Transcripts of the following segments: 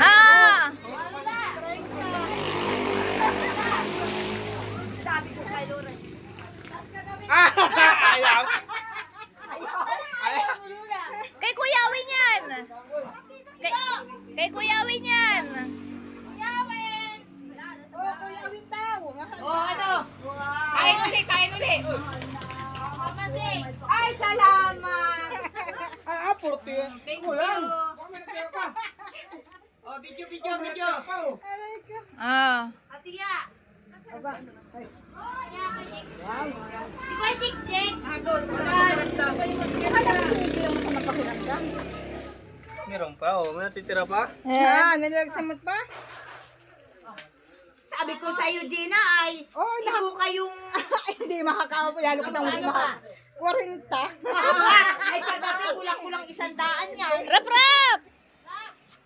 Ah! Ayaw. Kay Kuya Win yan! Kay Kuya Win yan! Oh, ano? Kain uli. Ay, salamat. Porte. Thank you. Oh, video. Ah. Atiya. Di ba dik-dik? Meron pa, oh. May natitira pa. Yan, may nagsamot pa? Sabi ko sa iyo, Gina, ay ikaw kayong hindi makakawa. Lalo ko nang hindi makakawa. 40. Ay, kagabi kulang-kulang 100 yan. Rap!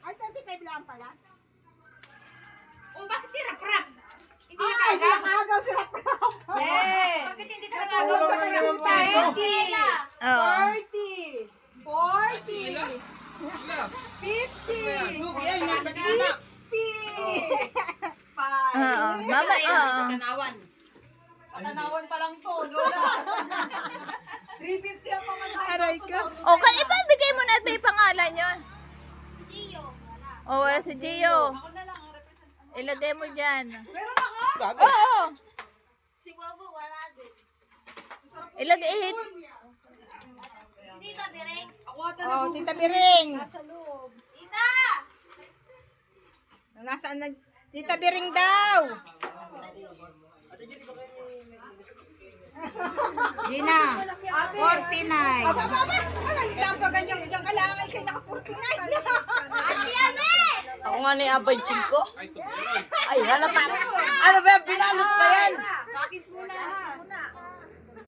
Ay, 25 lang pala. O, bakit si Rap-Rap? Hindi nakagaw si Rap-Rap. Eh, bakit hindi ka nakagaw sa Kulang Rap-Rap? Tila. Oo. 40. 60. Oo. Mama, oo. Patanawan pa lang to, Lola. 350 ang pamasahe ko. O, ibigay mo na at may pangalan yon. Tiyo. O, wala si Gio. Ilagay mo dyan. Meron ako. Oo. Si Bobo, wala din. Ilagay, ihit. Tita Bireng. Oh, Tita Biring. Tita! Nasaan na? Tita Biring daw. Gina, 49. Aba. Ang dami pa ganyan kailangan kay naka-49. Ate Ane! Ako nga ni Abay Chinko. Ay, halata. Ano ba, binalot pa yan?